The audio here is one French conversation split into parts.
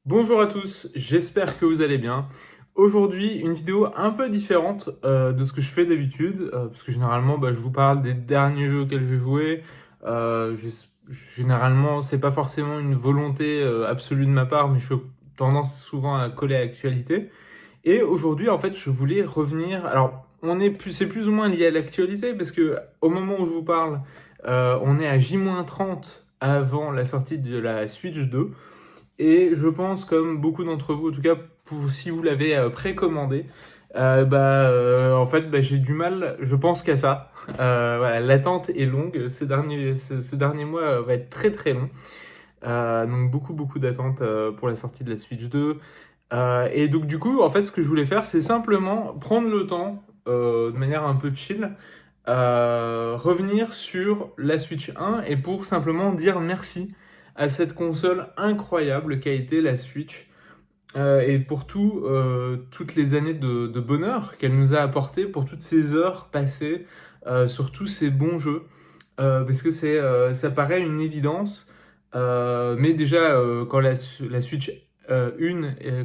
Bonjour à tous, j'espère que vous allez bien. Aujourd'hui, une vidéo un peu différente de ce que je fais d'habitude, parce que généralement, je vous parle des derniers jeux auxquels j'ai joué. Généralement, c'est pas forcément une volonté absolue de ma part, mais je suis tendance souvent à coller à l'actualité. Et aujourd'hui, en fait, je voulais revenir. Alors, c'est plus ou moins lié à l'actualité, parce que au moment où je vous parle, on est à J-30 avant la sortie de la Switch 2. Et je pense, comme beaucoup d'entre vous, en tout cas si vous l'avez précommandé, en fait, j'ai du mal, je pense qu'à ça. Voilà, l'attente est longue. Ce dernier mois va être très très long. Donc beaucoup d'attente pour la sortie de la Switch 2. Et donc du coup, en fait, ce que je voulais faire, c'est simplement prendre le temps, de manière un peu chill, revenir sur la Switch 1 et pour simplement dire merci à cette console incroyable qu'a été la Switch et pour toutes les années de bonheur qu'elle nous a apporté, pour toutes ces heures passées sur tous ces bons jeux. Parce que ça paraît une évidence, mais déjà quand la Switch 1,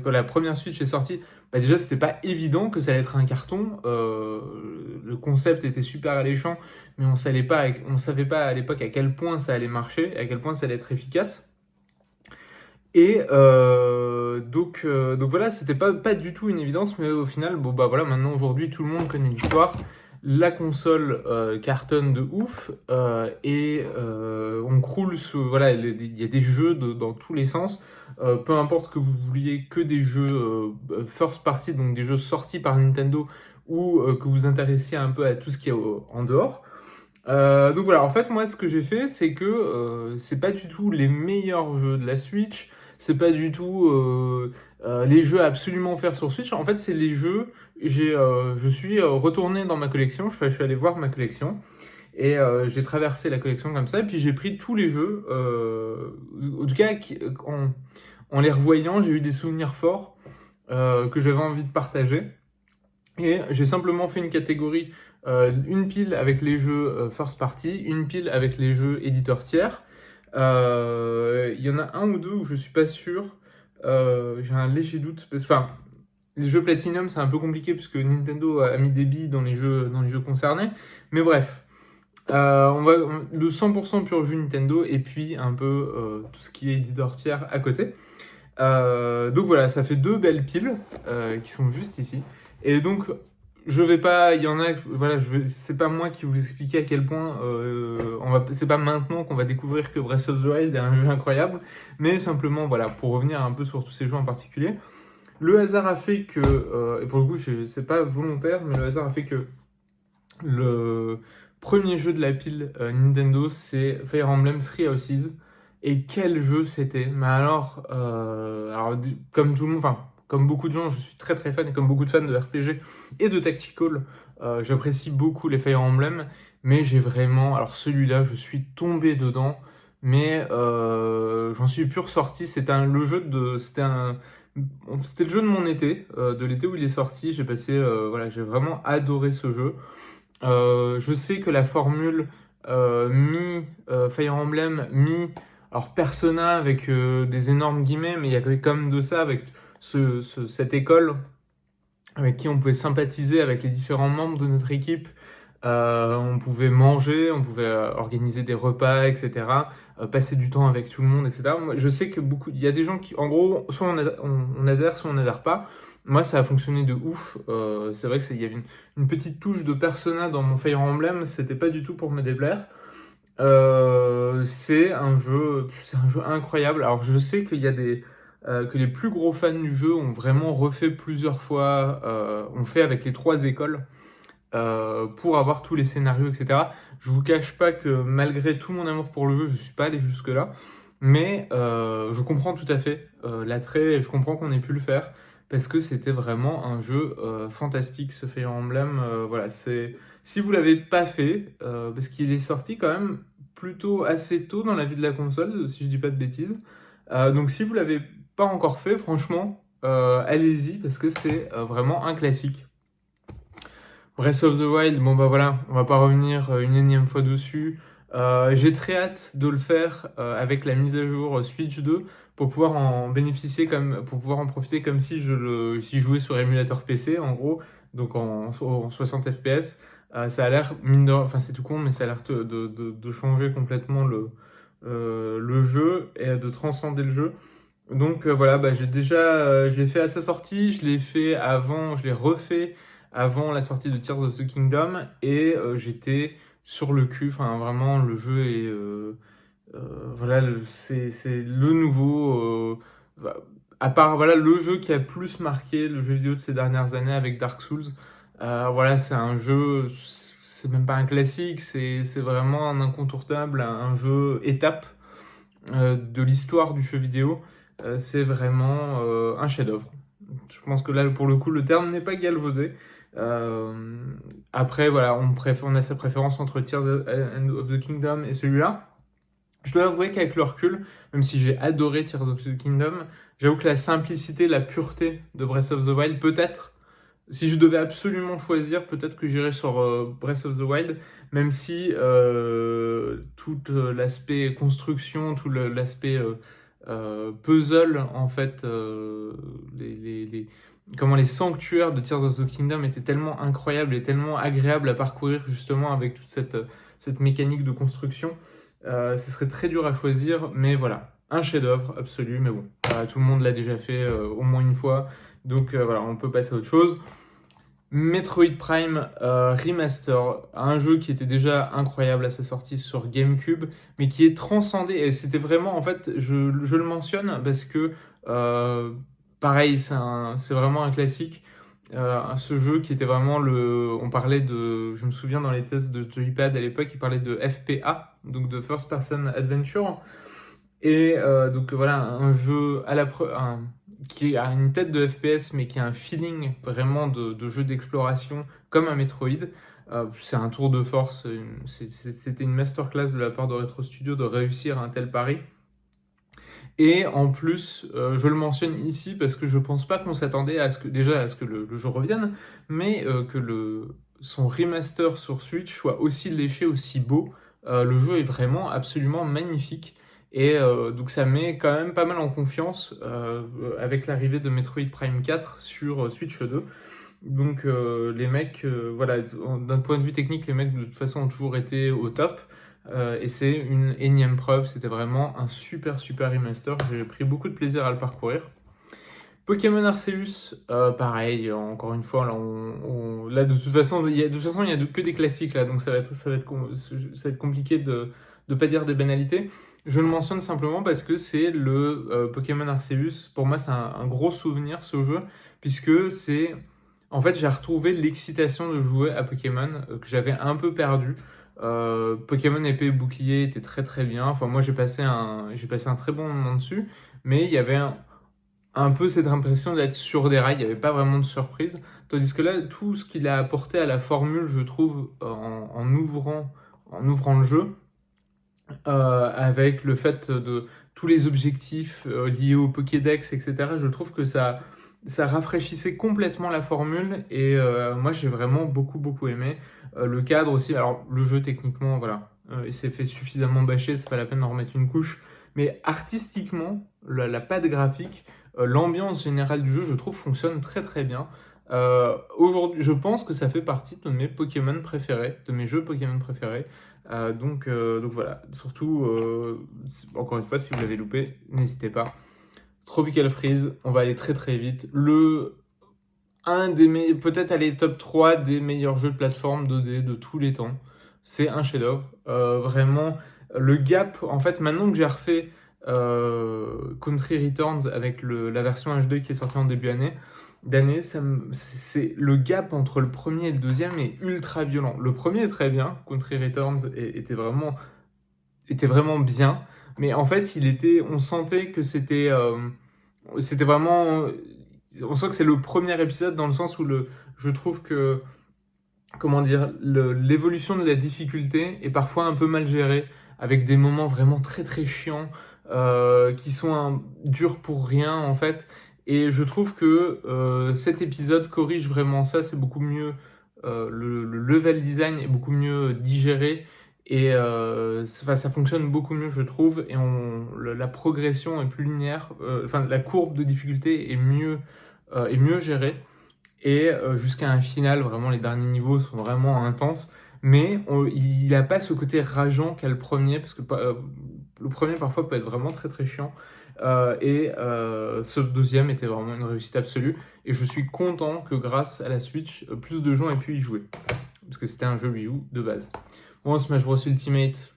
quand la première Switch est sortie, déjà c'était pas évident que ça allait être un carton. Le concept était super alléchant, mais on savait pas à l'époque à quel point ça allait marcher, à quel point ça allait être efficace. Et donc voilà, c'était pas du tout une évidence, mais au final, voilà, maintenant aujourd'hui tout le monde connaît l'histoire. La console cartonne de ouf et on croule voilà, il y a des jeux dans tous les sens. Peu importe que vous vouliez que des jeux first party, donc des jeux sortis par Nintendo, ou que vous intéressiez un peu à tout ce qui est en dehors. Donc voilà, en fait, moi, ce que j'ai fait, c'est que c'est pas du tout les meilleurs jeux de la Switch, c'est pas du tout les jeux à absolument faire sur Switch. En fait, c'est les jeux. Je suis retourné dans ma collection, je suis allé voir ma collection et j'ai traversé la collection comme ça. Et puis j'ai pris tous les jeux. En tout cas, en les revoyant, j'ai eu des souvenirs forts que j'avais envie de partager. Et j'ai simplement fait une catégorie, une pile avec les jeux first party, une pile avec les jeux éditeurs tiers. Il y en a un ou deux où je suis pas sûr. J'ai un léger doute. Enfin, les jeux Platinum, c'est un peu compliqué puisque Nintendo a mis des billes dans les jeux concernés. Mais bref, le 100% pur jeu Nintendo et puis un peu tout ce qui est éditeur tiers à côté. Donc voilà, ça fait deux belles piles qui sont juste ici. Et donc, je vais pas, il y en a, voilà, c'est pas moi qui vous expliquer à quel point, c'est pas maintenant qu'on va découvrir que Breath of the Wild est un jeu incroyable, mais simplement, voilà, pour revenir un peu sur tous ces jeux en particulier, le hasard a fait que, et pour le coup, c'est pas volontaire, mais le hasard a fait que le premier jeu de la pile Nintendo, c'est Fire Emblem Three Houses. Et quel jeu c'était! Mais comme tout le monde, enfin, comme beaucoup de gens, je suis très très fan, et comme beaucoup de fans de RPG et de Tactical, j'apprécie beaucoup les Fire Emblem, mais j'ai vraiment, alors celui-là, je suis tombé dedans, mais j'en suis plus ressorti. C'était le jeu de mon été, de l'été où il est sorti. Voilà, j'ai vraiment adoré ce jeu. Je sais que la formule Fire Emblem, alors Persona avec des énormes guillemets, mais il y avait quand même de ça avec cette école avec qui on pouvait sympathiser avec les différents membres de notre équipe. On pouvait manger, on pouvait organiser des repas, etc. Passer du temps avec tout le monde, etc. Moi, je sais que il y a des gens qui, en gros, soit on adhère, soit on n'adhère pas. Moi, ça a fonctionné de ouf. C'est vrai qu'il y avait une petite touche de Persona dans mon Fire Emblem. C'était pas du tout pour me déplaire. C'est un jeu incroyable. Alors, je sais qu'il y a que les plus gros fans du jeu ont vraiment refait plusieurs fois. On fait avec les trois écoles pour avoir tous les scénarios, etc. Je vous cache pas que malgré tout mon amour pour le jeu, je suis pas allé jusque là, mais je comprends tout à fait l'attrait et je comprends qu'on ait pu le faire parce que c'était vraiment un jeu fantastique, ce Fire Emblem. Voilà, si vous l'avez pas fait, parce qu'il est sorti quand même plutôt assez tôt dans la vie de la console, si je dis pas de bêtises. Donc si vous l'avez pas encore fait, franchement, allez-y parce que c'est vraiment un classique. Breath of the Wild, bon voilà, on va pas revenir une énième fois dessus. J'ai très hâte de le faire avec la mise à jour Switch 2 pour pouvoir en bénéficier pour pouvoir en profiter comme si si je jouais sur émulateur PC, en gros, donc en 60 FPS. Ça a l'air, enfin c'est tout con, mais ça a l'air de changer complètement le jeu et de transcender le jeu. Donc voilà, je l'ai fait à sa sortie, je l'ai refait avant la sortie de Tears of the Kingdom et j'étais sur le cul. Enfin vraiment, le jeu est voilà, c'est le nouveau. Bah, à part voilà le jeu qui a plus marqué le jeu vidéo de ces dernières années avec Dark Souls. Voilà, c'est un jeu, c'est même pas un classique, c'est vraiment un incontournable, un jeu étape de l'histoire du jeu vidéo. C'est vraiment un chef-d'œuvre. Je pense que là, pour le coup, le terme n'est pas galvaudé. Euh, Après, voilà, on a sa préférence entre Tears of the Kingdom et celui-là. Je dois avouer qu'avec le recul, même si j'ai adoré Tears of the Kingdom, j'avoue que la simplicité, la pureté de Breath of the Wild, peut-être, si je devais absolument choisir, peut-être que j'irais sur Breath of the Wild, même si tout l'aspect construction, l'aspect puzzle, en fait, comment les sanctuaires de Tears of the Kingdom étaient tellement incroyables et tellement agréables à parcourir justement avec toute cette mécanique de construction. Ce serait très dur à choisir, mais voilà, un chef-d'œuvre absolu, mais bon, tout le monde l'a déjà fait au moins une fois, donc voilà, on peut passer à autre chose. Metroid Prime Remaster, un jeu qui était déjà incroyable à sa sortie sur GameCube, mais qui est transcendé, et c'était vraiment, en fait, je le mentionne parce que, pareil, c'est vraiment un classique. Ce jeu qui était vraiment je me souviens dans les tests de Joypad à l'époque, il parlait de FPA, donc de First Person Adventure. Et donc voilà, un jeu qui a une tête de FPS, mais qui a un feeling vraiment de jeu d'exploration, comme un Metroid. C'est un tour de force, c'était une masterclass de la part de Retro Studio de réussir un tel pari. Et en plus, je le mentionne ici parce que je pense pas qu'on s'attendait à ce que le jeu revienne, mais que son remaster sur Switch soit aussi léché, aussi beau. Le jeu est vraiment absolument magnifique. Et donc ça met quand même pas mal en confiance avec l'arrivée de Metroid Prime 4 sur Switch 2. Donc les mecs, voilà, d'un point de vue technique, les mecs de toute façon ont toujours été au top. Et c'est une énième preuve, c'était vraiment un super remaster. J'ai pris beaucoup de plaisir à le parcourir. Pokémon Arceus, pareil, encore une fois, là de toute façon, il y a que des classiques là, donc ça va être compliqué de pas dire des banalités. Je le mentionne simplement parce que c'est le Pokémon Arceus. Pour moi, c'est un gros souvenir ce jeu, puisque en fait, j'ai retrouvé l'excitation de jouer à Pokémon que j'avais un peu perdu. Pokémon épée et bouclier était très très bien. Enfin, moi, j'ai passé un très bon moment dessus, mais il y avait un peu cette impression d'être sur des rails. Il n'y avait pas vraiment de surprise. Tandis que là, tout ce qu'il a apporté à la formule, je trouve, en ouvrant le jeu, avec le fait de tous les objectifs liés au Pokédex, etc. Je trouve que ça rafraîchissait complètement la formule et moi j'ai vraiment beaucoup aimé. Le cadre aussi, alors le jeu techniquement, voilà, il s'est fait suffisamment bâcher, c'est pas la peine d'en remettre une couche, mais artistiquement, la patte graphique, l'ambiance générale du jeu, je trouve, fonctionne très très bien. Aujourd'hui, je pense que ça fait partie de mes Pokémon préférés, de mes jeux Pokémon préférés. Donc voilà, surtout, encore une fois, si vous l'avez loupé, n'hésitez pas. Tropical Freeze, on va aller très très vite. Peut-être aller top 3 des meilleurs jeux de plateforme 2D de tous les temps. C'est un chef-d'œuvre. Vraiment, le gap, en fait, maintenant que j'ai refait Country Returns avec la version HD qui est sortie en début d'année, c'est le gap entre le premier et le deuxième est ultra violent. Le premier est très bien, Country Returns était vraiment bien, mais en fait, on sentait que c'était vraiment, on sent que c'est le premier épisode dans le sens où je trouve que, comment dire, l'évolution de la difficulté est parfois un peu mal gérée, avec des moments vraiment très très chiants, qui sont durs pour rien en fait. Et je trouve que cet épisode corrige vraiment ça, c'est beaucoup mieux, le level design est beaucoup mieux digéré, Et ça fonctionne beaucoup mieux, je trouve, et la progression est plus linéaire, enfin la courbe de difficulté est mieux gérée, et jusqu'à un final, vraiment les derniers niveaux sont vraiment intenses, mais il n'a pas ce côté rageant qu'a le premier, parce que le premier parfois peut être vraiment très très chiant, et ce deuxième était vraiment une réussite absolue, et je suis content que grâce à la Switch, plus de gens aient pu y jouer, parce que c'était un jeu Wii U de base. Bon, Smash Bros Ultimate,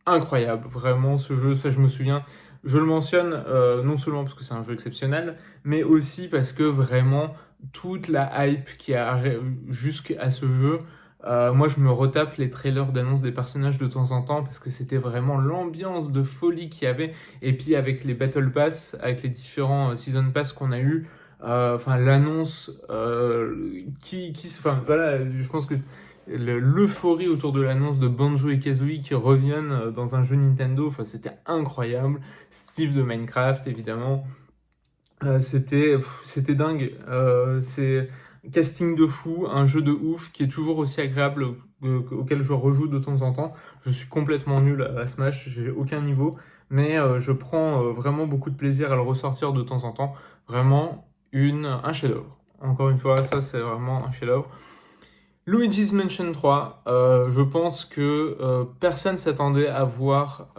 incroyable, vraiment ce jeu, ça je me souviens. Je le mentionne non seulement parce que c'est un jeu exceptionnel, mais aussi parce que vraiment toute la hype qui a jusqu'à ce jeu, moi je me retape les trailers d'annonce des personnages de temps en temps parce que c'était vraiment l'ambiance de folie qu'il y avait. Et puis avec les Battle Pass, avec les différents Season Pass qu'on a eu, enfin l'annonce enfin voilà, je pense que l'euphorie autour de l'annonce de Banjo et Kazooie qui reviennent dans un jeu Nintendo, enfin, c'était incroyable. Steve de Minecraft, évidemment. C'était dingue. C'est casting de fou, un jeu de ouf qui est toujours aussi agréable, auquel je rejoue de temps en temps. Je suis complètement nul à Smash, j'ai aucun niveau, mais je prends vraiment beaucoup de plaisir à le ressortir de temps en temps. Vraiment un chef-d'œuvre. Encore une fois, ça c'est vraiment un chef-d'œuvre. Luigi's Mansion 3, je pense que personne s'attendait à voir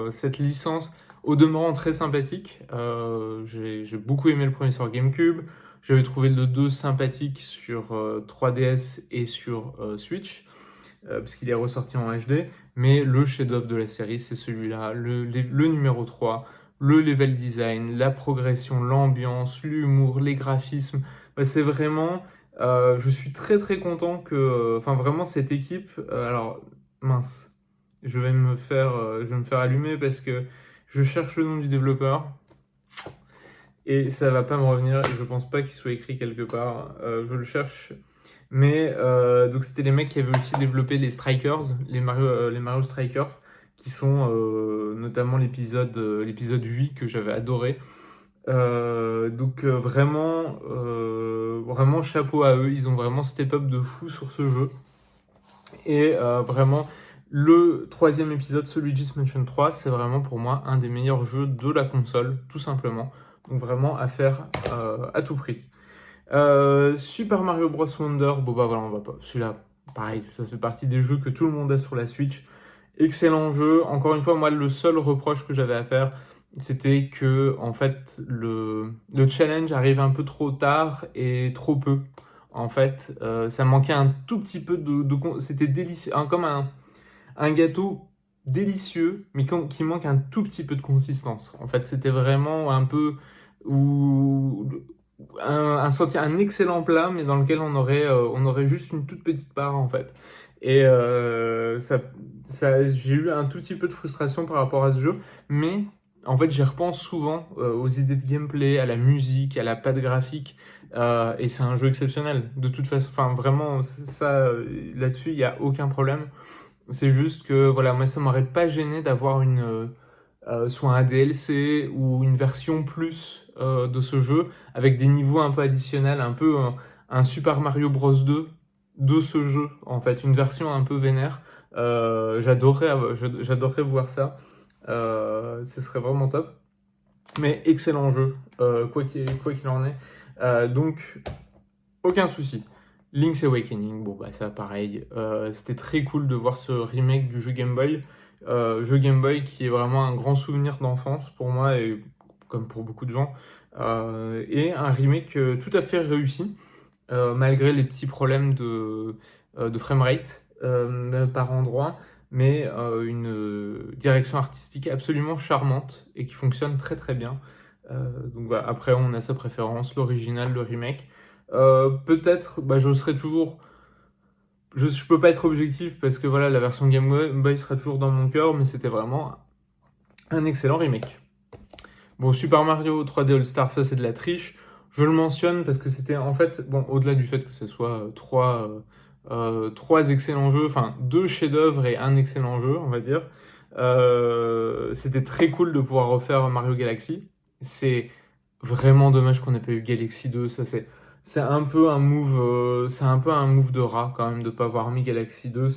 cette licence au demeurant très sympathique. J'ai beaucoup aimé le premier sur GameCube, j'avais trouvé le 2 sympathique sur 3DS et sur Switch, parce qu'il est ressorti en HD, mais le chef-d'œuvre de la série, c'est celui-là, le numéro 3, le level design, la progression, l'ambiance, l'humour, les graphismes, bah, c'est vraiment... je suis très très content que, enfin vraiment cette équipe, alors mince, je vais me faire allumer parce que je cherche le nom du développeur et ça va pas me revenir et je pense pas qu'il soit écrit quelque part. Je le cherche, mais donc c'était les mecs qui avaient aussi développé les Strikers, les Mario Strikers, qui sont notamment l'épisode 8 que j'avais adoré. Donc vraiment chapeau à eux, ils ont vraiment step up de fou sur ce jeu. Et vraiment, le troisième épisode, Luigi's Mansion 3, c'est vraiment pour moi un des meilleurs jeux de la console, tout simplement. Donc vraiment à faire à tout prix. Super Mario Bros Wonder, bon bah voilà, on va pas. Celui-là, pareil, ça fait partie des jeux que tout le monde a sur la Switch. Excellent jeu. Encore une fois, moi, le seul reproche que j'avais à faire, c'était que en fait le challenge arrive un peu trop tard et trop peu. En fait, ça manquait un tout petit peu c'était délicieux, comme un gâteau délicieux, mais qui manque un tout petit peu de consistance. En fait, c'était vraiment un peu ou un excellent plat, mais dans lequel on aurait juste une toute petite part en fait. Et j'ai eu un tout petit peu de frustration par rapport à ce jeu, mais en fait, j'y repense souvent aux idées de gameplay, à la musique, à la patte graphique, et c'est un jeu exceptionnel. De toute façon, enfin vraiment, ça, là-dessus, il n'y a aucun problème. C'est juste que, voilà, moi, ça m'aurait pas gêné d'avoir soit un DLC ou une version plus de ce jeu, avec des niveaux un peu additionnels, un peu un Super Mario Bros 2 de ce jeu, en fait, une version un peu vénère. J'adorerais voir ça. Ce serait vraiment top. Mais excellent jeu, quoi qu'il en est. Donc, aucun souci. Link's Awakening, bon bah ça pareil, c'était très cool de voir ce remake du jeu Game Boy. Jeu Game Boy qui est vraiment un grand souvenir d'enfance pour moi et comme pour beaucoup de gens. Et un remake tout à fait réussi, malgré les petits problèmes de framerate par endroit, mais une direction artistique absolument charmante et qui fonctionne très très bien. Donc voilà, après on a sa préférence, l'original, le remake. Peut-être, bah, je serai toujours. Je peux pas être objectif parce que voilà, la version Game Boy sera toujours dans mon cœur, mais c'était vraiment un excellent remake. Bon, Super Mario 3D All Star, ça c'est de la triche. Je le mentionne parce que c'était en fait, bon, au-delà du fait que ce soit trois excellents jeux, enfin deux chefs-d'œuvre et un excellent jeu, on va dire. C'était très cool de pouvoir refaire Mario Galaxy. C'est vraiment dommage qu'on n'ait pas eu Galaxy 2. Ça c'est un peu un move, c'est un peu un move de rat quand même de pas avoir mis Galaxy 2.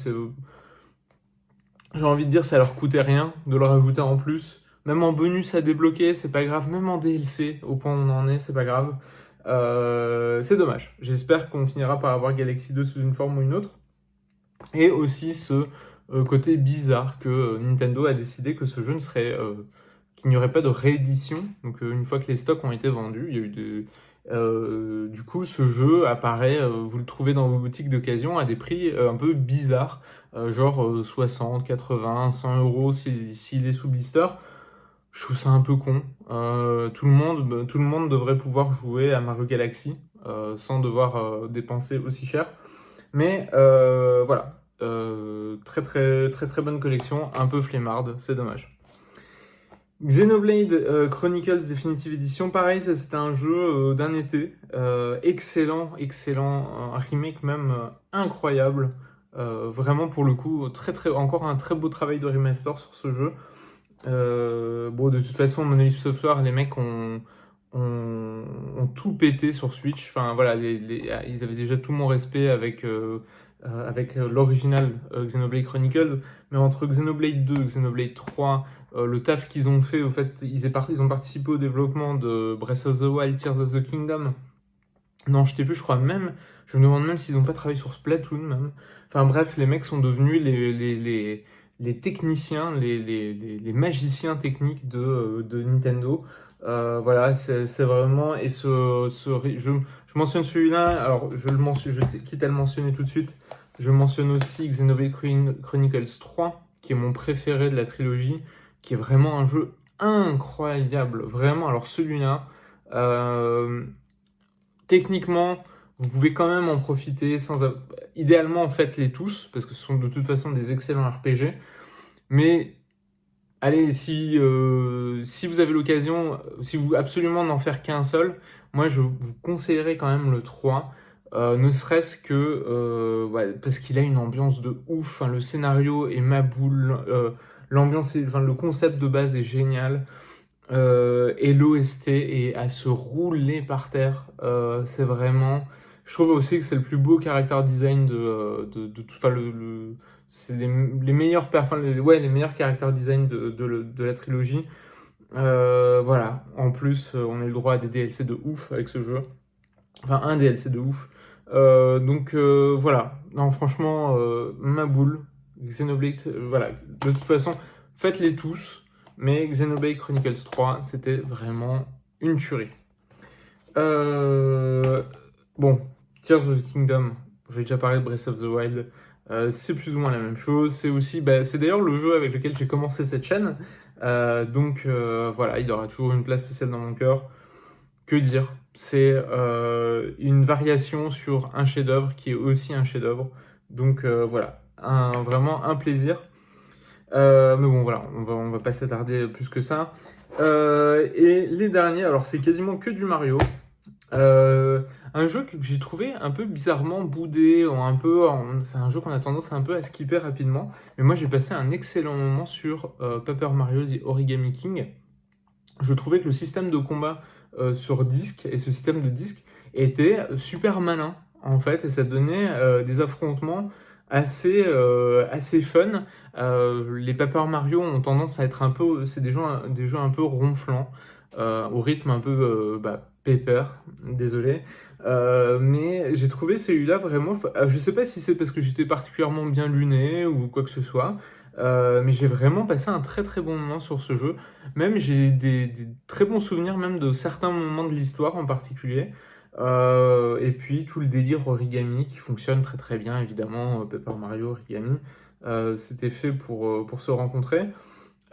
j'ai envie de dire, ça leur coûtait rien de le rajouter en plus. Même en bonus à débloquer, c'est pas grave. Même en DLC, au point où on en est, c'est pas grave. C'est dommage. J'espère qu'on finira par avoir Galaxy 2 sous une forme ou une autre. Et aussi ce côté bizarre que Nintendo a décidé que ce jeu ne serait... qu'il n'y aurait pas de réédition. Donc une fois que les stocks ont été vendus, il y a eu du coup, ce jeu apparaît, vous le trouvez dans vos boutiques d'occasion à des prix un peu bizarres, genre 60, 80, 100 euros s'il est sous blister. Je trouve ça un peu con. Tout le monde devrait pouvoir jouer à Mario Galaxy sans devoir dépenser aussi cher. Mais voilà, très très très très bonne collection, un peu flemmarde, c'est dommage. Xenoblade Chronicles Definitive Edition, pareil, ça c'était un jeu d'un été, excellent, un remake même incroyable, vraiment pour le coup, encore un très beau travail de remaster sur ce jeu. Bon, de toute façon, Monolith Software, les mecs ont tout pété sur Switch. Enfin, voilà, ils avaient déjà tout mon respect avec l'original Xenoblade Chronicles. Mais entre Xenoblade 2 et Xenoblade 3, le taf qu'ils ont fait, au fait, ils ont participé au développement de Breath of the Wild, Tears of the Kingdom. Non, je sais plus, je crois même. Je me demande même s'ils n'ont pas travaillé sur Splatoon, même. Enfin bref, les mecs sont devenus les techniciens, les magiciens techniques de Nintendo. Voilà, c'est vraiment. Et je mentionne celui-là, alors quitte à le mentionner tout de suite, je mentionne aussi Xenoblade Chronicles 3, qui est mon préféré de la trilogie, qui est vraiment un jeu incroyable. Vraiment, alors celui-là. Techniquement, vous pouvez quand même en profiter idéalement, faites-les tous, parce que ce sont de toute façon des excellents RPG. Mais allez, si vous avez l'occasion, si vous absolument n'en faire qu'un seul, moi je vous conseillerais quand même le 3. Ne serait-ce que ouais, parce qu'il a une ambiance de ouf. Enfin, le scénario est ma boule. Enfin, le concept de base est génial. Et l'OST est à se rouler par terre. C'est vraiment. Je trouve aussi que c'est le plus beau character design de tout. Enfin, c'est les meilleurs, ouais, les meilleurs character design de la trilogie. Voilà. En plus, on a eu le droit à des DLC de ouf avec ce jeu. Enfin, un DLC de ouf. Donc voilà. Non, franchement, ma boule. Xenoblade, voilà. De toute façon, faites-les tous. Mais Xenoblade Chronicles 3, c'était vraiment une tuerie. Bon, Tears of the Kingdom, j'ai déjà parlé de Breath of the Wild. C'est plus ou moins la même chose. C'est aussi, c'est d'ailleurs le jeu avec lequel j'ai commencé cette chaîne. Donc voilà, il aura toujours une place spéciale dans mon cœur. Que dire? C'est une variation sur un chef-d'œuvre qui est aussi un chef-d'œuvre. Donc voilà, vraiment un plaisir. Mais bon, voilà, on va pas s'attarder plus que ça. Et les derniers, alors c'est quasiment que du Mario. Un jeu que j'ai trouvé un peu bizarrement boudé, c'est un jeu qu'on a tendance un peu à skipper rapidement. Mais moi j'ai passé un excellent moment sur Paper Mario The Origami King. Je trouvais que le système de combat sur disque et ce système de disque était super malin en fait, et ça donnait des affrontements assez fun. Les Paper Mario ont tendance à être un peu, c'est des jeux un peu ronflants, au rythme un peu Paper, désolé. Mais j'ai trouvé celui-là vraiment. Je sais pas si c'est parce que j'étais particulièrement bien luné ou quoi que ce soit, mais j'ai vraiment passé un très très bon moment sur ce jeu. Même j'ai des très bons souvenirs même de certains moments de l'histoire en particulier. Et puis tout le délire origami qui fonctionne très très bien évidemment, Paper Mario Origami. C'était fait pour se rencontrer.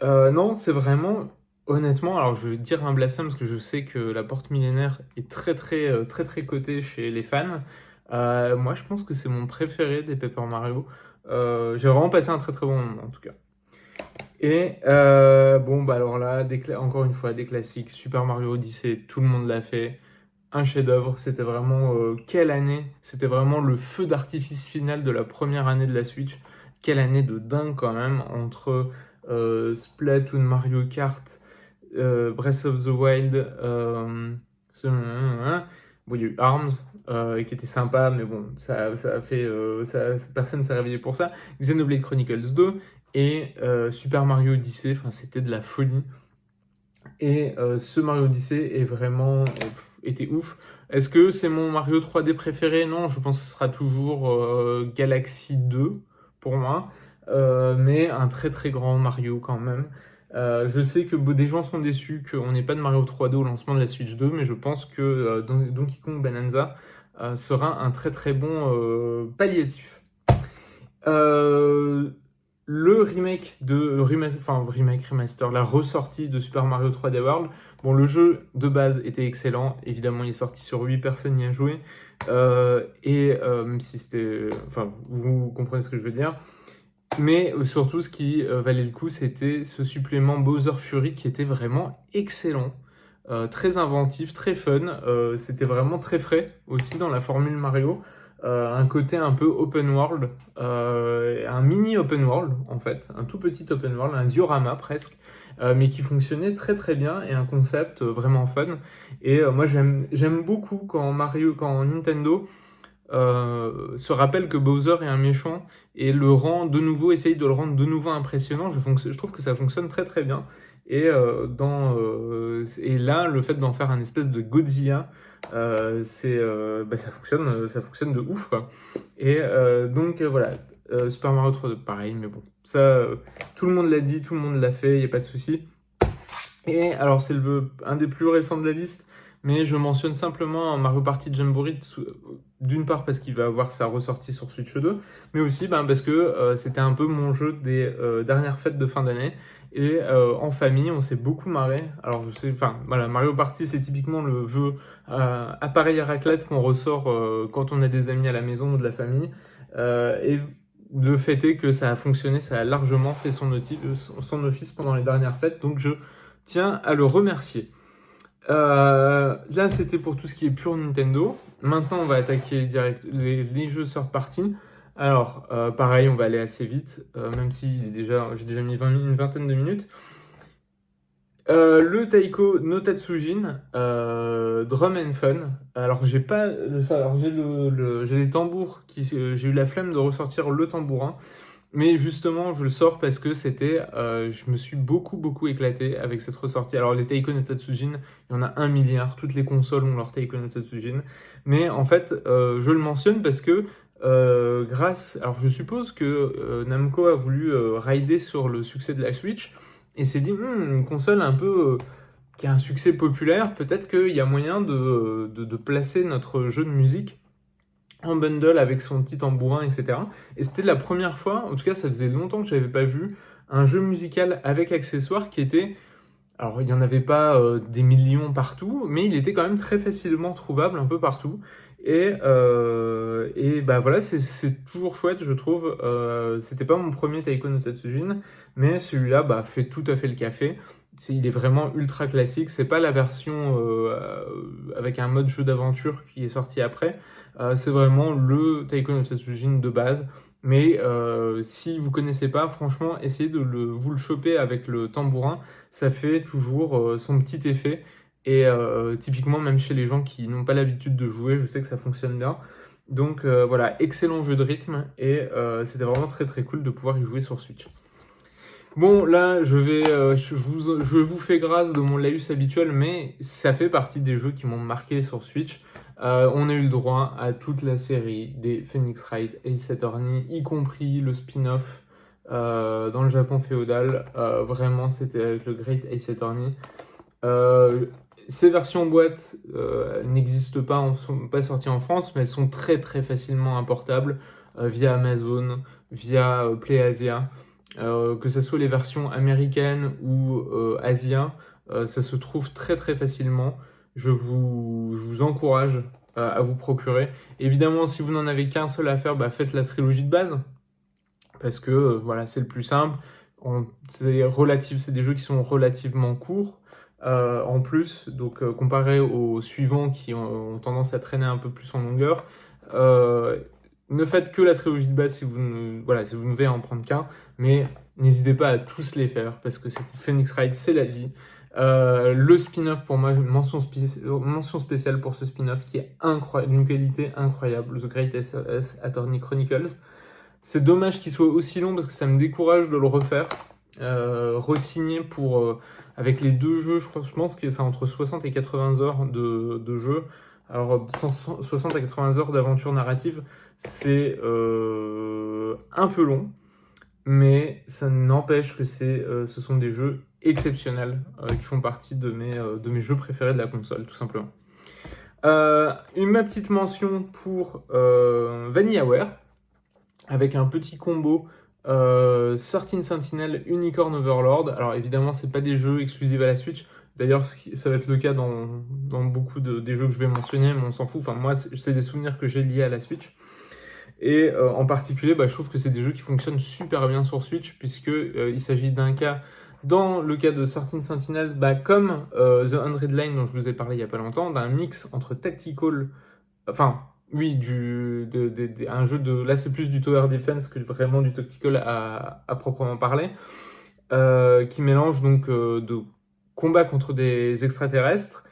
Non, c'est vraiment, honnêtement, alors je vais dire un blasphème parce que je sais que la porte millénaire est très très cotée chez les fans. Moi je pense que c'est mon préféré des Paper Mario. J'ai vraiment passé un très très bon moment en tout cas. Et bon, alors là, encore une fois, des classiques. Super Mario Odyssey, tout le monde l'a fait. Un chef-d'œuvre, c'était vraiment quelle année? C'était vraiment le feu d'artifice final de la première année de la Switch. Quelle année de dingue quand même entre Splatoon, Mario Kart, Breath of the Wild. Bon, il y a eu ARMS, qui était sympa, mais bon, ça a fait, personne s'est réveillé pour ça. Xenoblade Chronicles 2 et Super Mario Odyssey, enfin, c'était de la folie. Et ce Mario Odyssey est vraiment était ouf. Est-ce que c'est mon Mario 3D préféré? Non, je pense que ce sera toujours Galaxy 2 pour moi. Mais un très très grand Mario quand même. Je sais que des gens sont déçus qu'on n'ait pas de Mario 3D au lancement de la Switch 2, mais je pense que Donkey Kong Bonanza sera un très très bon palliatif. Euh, le remake remaster, la ressortie de Super Mario 3D World. Bon, le jeu de base était excellent. Évidemment, il est sorti sur 8 personnes y a joué. Même si c'était. Enfin, vous comprenez ce que je veux dire. Mais surtout, ce qui valait le coup, c'était ce supplément Bowser Fury qui était vraiment excellent. Très inventif, très fun. C'était vraiment très frais aussi dans la formule Mario. Un côté un peu open world, un mini open world en fait, un tout petit open world, un diorama presque, mais qui fonctionnait très très bien et un concept vraiment fun. Et moi j'aime beaucoup quand Nintendo se rappelle que Bowser est un méchant et essaye de le rendre de nouveau impressionnant. Je trouve que ça fonctionne très très bien. Et là, le fait d'en faire un espèce de Godzilla, ça fonctionne de ouf, quoi. Voilà, Super Mario 3, pareil, mais bon, ça, tout le monde l'a dit, tout le monde l'a fait, il n'y a pas de souci. Et alors, c'est un des plus récents de la liste, mais je mentionne simplement Mario Party Jamboree, d'une part parce qu'il va avoir sa ressortie sur Switch 2, mais aussi parce que c'était un peu mon jeu des dernières fêtes de fin d'année. Et en famille, on s'est beaucoup marré. Alors, voilà, Mario Party, c'est typiquement le jeu appareil à raclette qu'on ressort quand on a des amis à la maison ou de la famille. Et le fait est que ça a fonctionné, ça a largement fait son office pendant les dernières fêtes, donc je tiens à le remercier. Là, c'était pour tout ce qui est pur Nintendo. Maintenant, on va attaquer direct les jeux third party. Alors, pareil, on va aller assez vite, même si j'ai déjà mis une vingtaine de minutes. Le Taiko no Tatsujin, Drum and Fun. Alors, j'ai pas, alors j'ai les tambours j'ai eu la flemme de ressortir le tambourin. Mais justement, je le sors parce que je me suis beaucoup éclaté avec cette ressortie. Alors les Taiko no Tatsujin, il y en a 1 milliard, toutes les consoles ont leur Taiko no Tatsujin. Mais en fait, je le mentionne parce que alors je suppose que Namco a voulu rider sur le succès de la Switch et s'est dit, une console un peu qui a un succès populaire, peut-être qu'il y a moyen de placer notre jeu de musique en bundle avec son petit tambourin, etc. Et c'était la première fois, en tout cas ça faisait longtemps que j'avais pas vu, un jeu musical avec accessoires qui était... Alors il n'y en avait pas des millions partout, mais il était quand même très facilement trouvable un peu partout. Et bah voilà, c'est toujours chouette, je trouve. C'était pas mon premier Taiko no Tatsujin, mais celui-là fait tout à fait le café. Il est vraiment ultra classique. C'est pas la version avec un mode jeu d'aventure qui est sorti après. C'est vraiment le Taiko no Tatsujin de base. Mais si vous connaissez pas, franchement, essayez de vous le choper avec le tambourin. Ça fait toujours son petit effet. Et typiquement, même chez les gens qui n'ont pas l'habitude de jouer, je sais que ça fonctionne bien. Donc voilà, excellent jeu de rythme. Et c'était vraiment très très cool de pouvoir y jouer sur Switch. Bon, là, je vous fais grâce de mon laïus habituel, mais ça fait partie des jeux qui m'ont marqué sur Switch. On a eu le droit à toute la série des Phoenix Wright Ace Attorney, y compris le spin-off dans le Japon féodal. Vraiment, c'était avec le Great Ace Attorney. Ces versions boîte n'existent pas, ne sont pas sorties en France, mais elles sont très très facilement importables via Amazon, via PlayAsia. Que ce soit les versions américaines ou Asia, ça se trouve très très facilement. Je vous encourage à vous procurer. Évidemment, si vous n'en avez qu'un seul à faire, faites la trilogie de base. Parce que voilà, c'est le plus simple. C'est des jeux qui sont relativement courts. En plus, donc comparé aux suivants qui ont tendance à traîner un peu plus en longueur, ne faites que la trilogie de base si vous ne devez en prendre qu'un, mais n'hésitez pas à tous les faire parce que Phoenix Wright c'est la vie. Le spin-off, pour moi, mention spéciale pour ce spin-off qui est d'une qualité incroyable, The Great Attorney Chronicles. C'est dommage qu'il soit aussi long parce que ça me décourage de le refaire. Re-signer avec les 2 jeux, je pense que c'est entre 60 et 80 heures de jeu. Alors 60 à 80 heures d'aventure narrative, c'est un peu long, mais ça n'empêche que ce sont des jeux exceptionnels qui font partie de mes jeux préférés de la console, tout simplement. Ma petite mention pour VanillaWare, avec un petit combo 13 Sentinel, Unicorn Overlord. Alors évidemment, c'est pas des jeux exclusifs à la Switch. D'ailleurs, ça va être le cas dans beaucoup des jeux que je vais mentionner, mais on s'en fout. Enfin, moi, c'est des souvenirs que j'ai liés à la Switch. Et en particulier, je trouve que c'est des jeux qui fonctionnent super bien sur Switch, puisque il s'agit d'un cas, dans le cas de 13 Sentinels, comme The 100 Line dont je vous ai parlé il y a pas longtemps, d'un mix entre tactical, oui, un jeu là c'est plus du tower defense que vraiment du tactical à proprement parler, qui mélange donc de combat contre des extraterrestres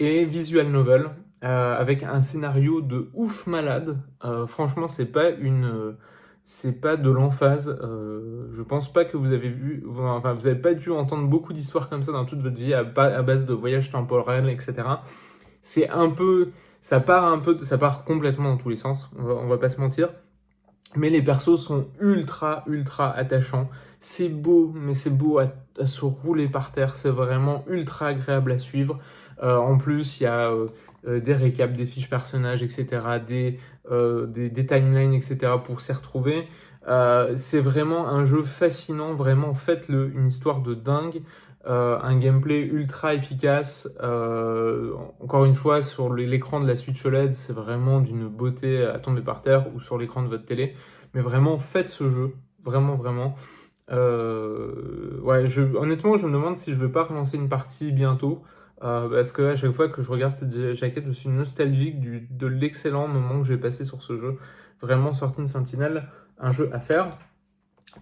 et visual novel, avec un scénario de ouf malade. Franchement, c'est pas de l'emphase. Je pense pas que vous avez pas dû entendre beaucoup d'histoires comme ça dans toute votre vie à base de voyages temporels, etc. C'est un peu, ça part complètement dans tous les sens. On va pas se mentir. Mais les persos sont ultra attachants. C'est beau, mais c'est beau à se rouler par terre. C'est vraiment ultra agréable à suivre. En plus, il y a des récaps des fiches personnages, etc., des timelines, etc., pour s'y retrouver. C'est vraiment un jeu fascinant. Vraiment, faites-le. Une histoire de dingue. Un gameplay ultra efficace. Encore une fois, sur l'écran de la Switch OLED, c'est vraiment d'une beauté à tomber par terre, ou sur l'écran de votre télé. Mais vraiment, faites ce jeu. Vraiment. Honnêtement, je me demande si je vais pas relancer une partie bientôt. Parce que à chaque fois que je regarde cette jaquette, je suis nostalgique de l'excellent moment que j'ai passé sur ce jeu. Vraiment, 13 Sentinel, un jeu à faire.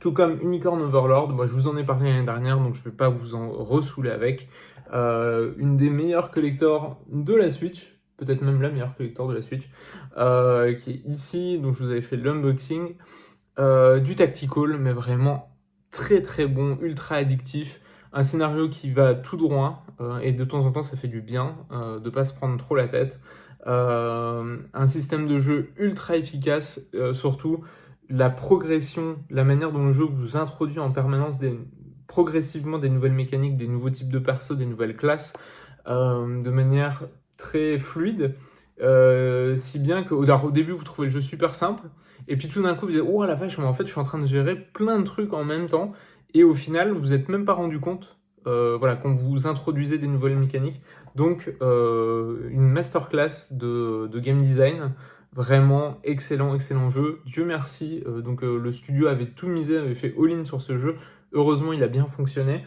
Tout comme Unicorn Overlord, moi je vous en ai parlé l'année dernière, donc je vais pas vous en ressouler avec. Une des meilleures collectors de la Switch, peut-être même la meilleure collector de la Switch, qui est ici, donc je vous avais fait l'unboxing. Du tactical, mais vraiment très bon, ultra addictif. Un scénario qui va tout droit, et de temps en temps ça fait du bien de pas se prendre trop la tête. Un système de jeu ultra efficace, surtout la progression, la manière dont le jeu vous introduit en permanence progressivement des nouvelles mécaniques, des nouveaux types de persos, des nouvelles classes, de manière très fluide, si bien qu'au début vous trouvez le jeu super simple, et puis tout d'un coup vous dites oh la vache, mais en fait je suis en train de gérer plein de trucs en même temps, et au final vous n'êtes même pas rendu compte quand vous introduisez des nouvelles mécaniques. Donc une masterclass de game design. Vraiment excellent jeu. Dieu merci. Le studio avait tout misé, avait fait all-in sur ce jeu. Heureusement, il a bien fonctionné.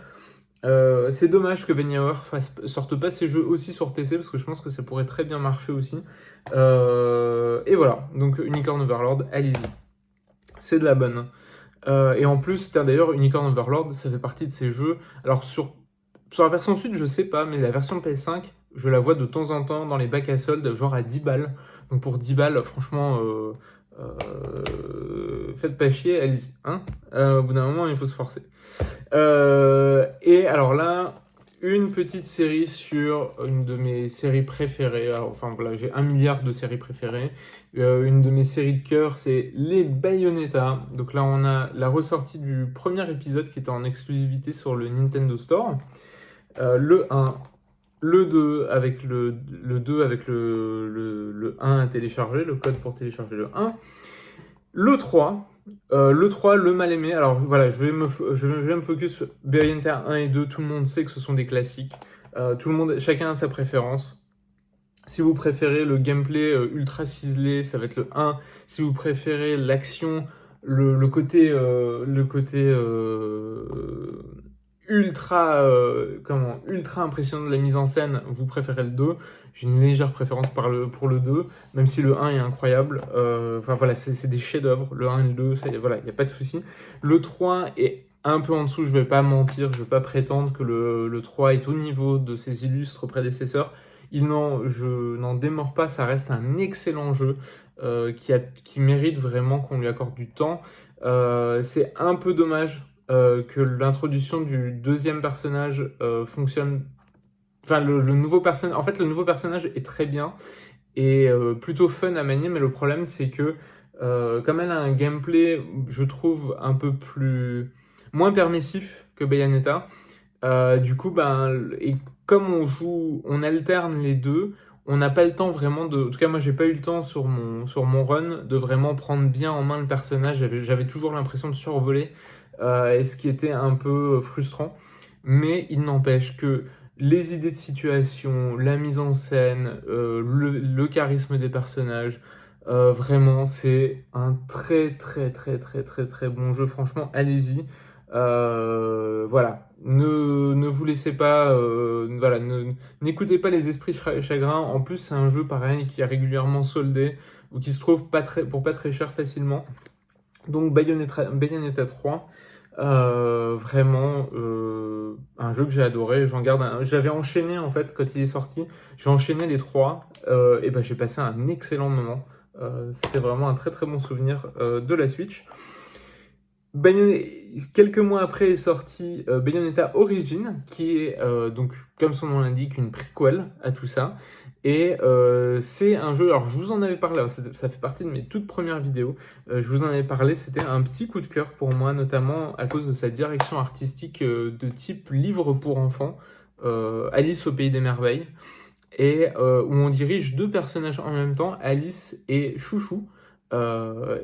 C'est dommage que VanillaWare sorte pas ces jeux aussi sur PC, parce que je pense que ça pourrait très bien marcher aussi. Et voilà. Donc Unicorn Overlord, allez-y. C'est de la bonne. Et en plus, d'ailleurs, Unicorn Overlord, ça fait partie de ces jeux. Alors sur la version Switch, je sais pas, mais la version PS5, je la vois de temps en temps dans les bacs à soldes, genre à 10 balles. Donc pour 10 balles, franchement, faites pas chier, allez-y. Au bout d'un moment, il faut se forcer. Et alors là, une petite série sur une de mes séries préférées. Alors, j'ai 1 milliard de séries préférées. Une de mes séries de cœur, c'est les Bayonetta. Donc là, on a la ressortie du premier épisode qui était en exclusivité sur le Nintendo Store. Le 1, le 2 avec le 2 avec le 1 à télécharger, le code pour télécharger le 1. Le 3, le mal aimé. Alors voilà, je vais me focus sur Bayonetta 1 et 2. Tout le monde sait que ce sont des classiques. Chacun a sa préférence. Si vous préférez le gameplay ultra ciselé, ça va être le 1. Si vous préférez l'action, le côté ultra impressionnant de la mise en scène, vous préférez le 2. J'ai une légère préférence pour le 2, même si le 1 est incroyable. C'est des chefs-d'œuvre, le 1 et le 2, il n'y a pas de souci. Le 3 est un peu en dessous, je vais pas mentir, je vais pas prétendre que le 3 est au niveau de ses illustres prédécesseurs. Je n'en démords pas, ça reste un excellent jeu qui mérite vraiment qu'on lui accorde du temps. C'est un peu dommage que l'introduction du deuxième personnage fonctionne. Enfin, le nouveau personnage. En fait, le nouveau personnage est très bien et plutôt fun à manier, mais le problème c'est que comme elle a un gameplay, je trouve un peu moins permissif que Bayonetta. Du coup, et comme on alterne les deux, on n'a pas le temps vraiment en tout cas, moi, j'ai pas eu le temps sur mon run de vraiment prendre bien en main le personnage. J'avais toujours l'impression de survoler, et ce qui était un peu frustrant. Mais il n'empêche que les idées de situation, la mise en scène, le charisme des personnages, vraiment, c'est un très, très, très, très, très, très bon jeu. Franchement, allez-y. Voilà, ne vous laissez pas, voilà, n'écoutez pas les esprits chagrins. En plus, c'est un jeu pareil qui est régulièrement soldé ou qui se trouve pour pas très cher facilement. Donc Bayonetta 3, vraiment un jeu que j'ai adoré. J'avais enchaîné en fait quand il est sorti, j'ai enchaîné les trois et ben j'ai passé un excellent moment. C'était vraiment un très très bon souvenir de la Switch. Quelques mois après est sorti Bayonetta Origin, qui est donc, comme son nom l'indique, une prequel à tout ça. Et c'est un jeu, alors je vous en avais parlé, alors ça fait partie de mes toutes premières vidéos, je vous en avais parlé, c'était un petit coup de cœur pour moi, notamment à cause de sa direction artistique de type livre pour enfants, Alice au Pays des Merveilles, et où on dirige deux personnages en même temps, Alice et Chouchou. Ça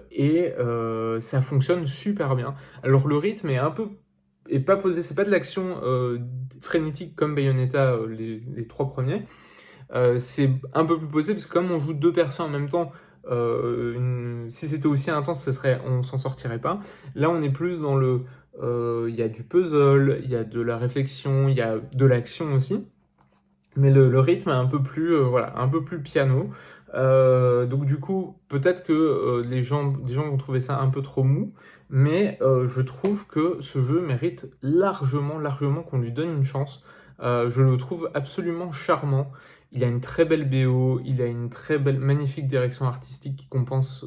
fonctionne super bien. Alors le rythme est pas posé, c'est pas de l'action frénétique comme Bayonetta les trois premiers. C'est un peu plus posé parce que comme on joue deux personnes en même temps, si c'était aussi intense, on s'en sortirait pas. Là, on est plus dans il y a du puzzle, il y a de la réflexion, il y a de l'action aussi. Mais le rythme est un peu plus, voilà, un peu plus piano. Donc du coup, peut-être que des gens vont trouver ça un peu trop mou, mais je trouve que ce jeu mérite largement, largement qu'on lui donne une chance. Je le trouve absolument charmant. Il a une très belle BO, il a une très belle, magnifique direction artistique qui compense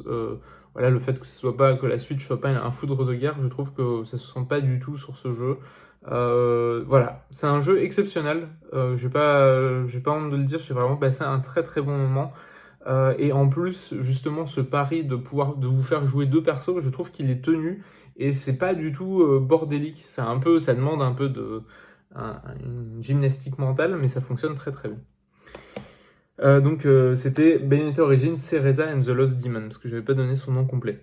voilà, le fait que la Switch soit pas un foudre de guerre. Je trouve que ça se sent pas du tout sur ce jeu. Voilà, c'est un jeu exceptionnel. J'ai pas honte de le dire. J'ai vraiment passé un très très bon moment. Et en plus, justement, ce pari de vous faire jouer deux persos, je trouve qu'il est tenu et c'est pas du tout bordélique. Ça demande un peu une gymnastique mentale, mais ça fonctionne très très bien. Donc c'était Bayonetta Origins, Cereza and the Lost Demon, parce que je n'avais pas donné son nom complet.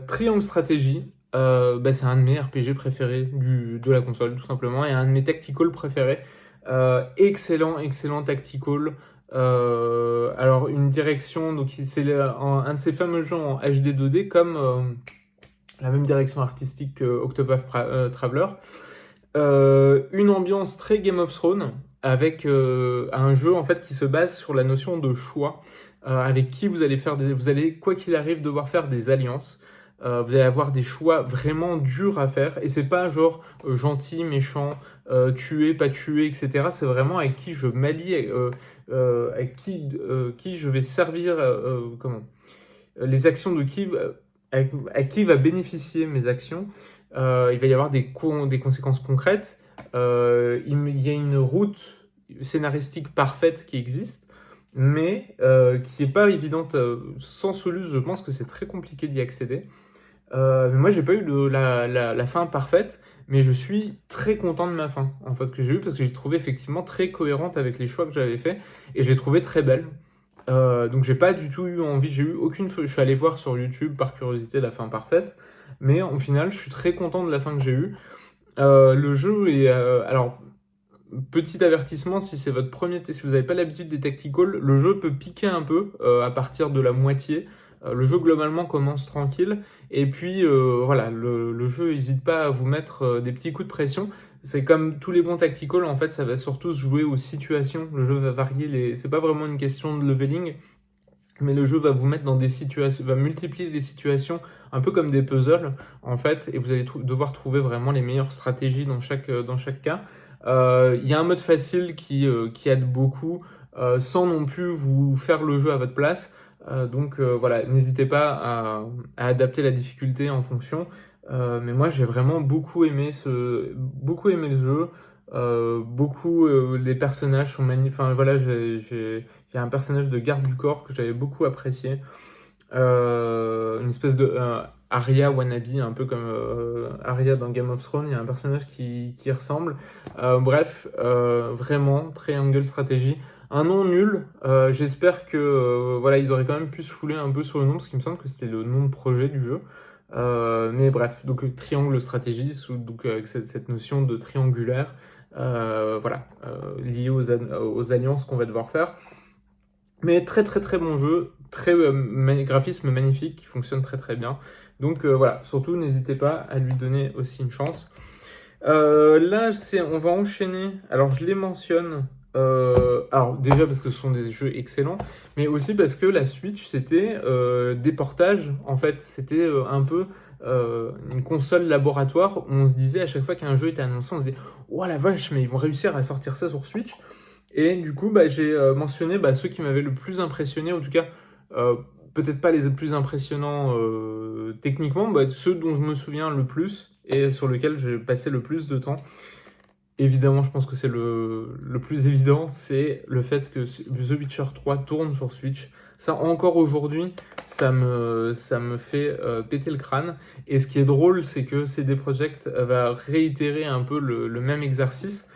Triangle Strategy, c'est un de mes RPG préférés de la console, tout simplement, et un de mes tactical préférés. Excellent, excellent tactical. Alors, une direction, donc c'est un de ces fameux jeux en HD 2D, comme la même direction artistique que Octopath Traveler. Une ambiance très Game of Thrones, avec un jeu en fait qui se base sur la notion de choix, avec qui vous allez quoi qu'il arrive devoir faire des alliances. Vous allez avoir des choix vraiment durs à faire et c'est pas genre gentil, méchant, tuer, pas tuer, etc. C'est vraiment avec qui je m'allie, avec qui je vais servir, les actions de qui, à qui va bénéficier mes actions. Il va y avoir des conséquences concrètes. Il y a une route scénaristique parfaite qui existe, mais qui n'est pas évidente. Sans Solus, je pense que c'est très compliqué d'y accéder. Mais moi, j'ai pas eu la fin parfaite, mais je suis très content de ma fin, en fait, que j'ai eu, parce que j'ai trouvé effectivement très cohérente avec les choix que j'avais fait, et j'ai trouvé très belle. Donc j'ai pas du tout eu envie, je suis allé voir sur YouTube par curiosité la fin parfaite, mais au final, je suis très content de la fin que j'ai eue. Le jeu est, alors, petit avertissement, si c'est votre si vous n'avez pas l'habitude des tacticals, le jeu peut piquer un peu à partir de la moitié. Le jeu globalement commence tranquille et puis voilà, le jeu n'hésite pas à vous mettre des petits coups de pression. C'est comme tous les bons tacticals, en fait, ça va surtout se jouer aux situations. Le jeu va varier c'est pas vraiment une question de leveling. mais le jeu va vous mettre dans des situations, va multiplier les situations un peu comme des puzzles en fait, et vous allez devoir trouver vraiment les meilleures stratégies dans chaque cas. Il y a un mode facile qui aide beaucoup, sans non plus vous faire le jeu à votre place. Donc voilà, n'hésitez pas à adapter la difficulté en fonction. Mais moi j'ai vraiment beaucoup aimé le jeu. Les personnages sont magnifiques. Enfin voilà, il y a un personnage de garde du corps que j'avais beaucoup apprécié. Une espèce de Arya wannabe, un peu comme Arya dans Game of Thrones. Il y a un personnage qui ressemble. Vraiment, Triangle Strategy. Un nom nul. J'espère que voilà, ils auraient quand même pu se fouler un peu sur le nom, parce qu'il me semble que c'était le nom de projet du jeu. Mais bref, donc Triangle Stratégie, donc avec cette notion de triangulaire, liée aux alliances qu'on va devoir faire. Mais très très très bon jeu, graphisme magnifique qui fonctionne très très bien. Donc voilà, surtout n'hésitez pas à lui donner aussi une chance. Là, on va enchaîner. Alors je les mentionne. Alors déjà parce que ce sont des jeux excellents, mais aussi parce que la Switch c'était des portages. En fait, c'était un peu une console laboratoire où on se disait à chaque fois qu'un jeu était annoncé, on se disait oh la vache, mais ils vont réussir à sortir ça sur Switch. Et du coup, j'ai mentionné ceux qui m'avaient le plus impressionné, en tout cas, peut-être pas les plus impressionnants techniquement, ceux dont je me souviens le plus et sur lesquels j'ai passé le plus de temps. Évidemment, je pense que c'est le plus évident, c'est le fait que The Witcher 3 tourne sur Switch. Ça, encore aujourd'hui, ça me fait péter le crâne. Et ce qui est drôle, c'est que CD Projekt va réitérer un peu le même exercice.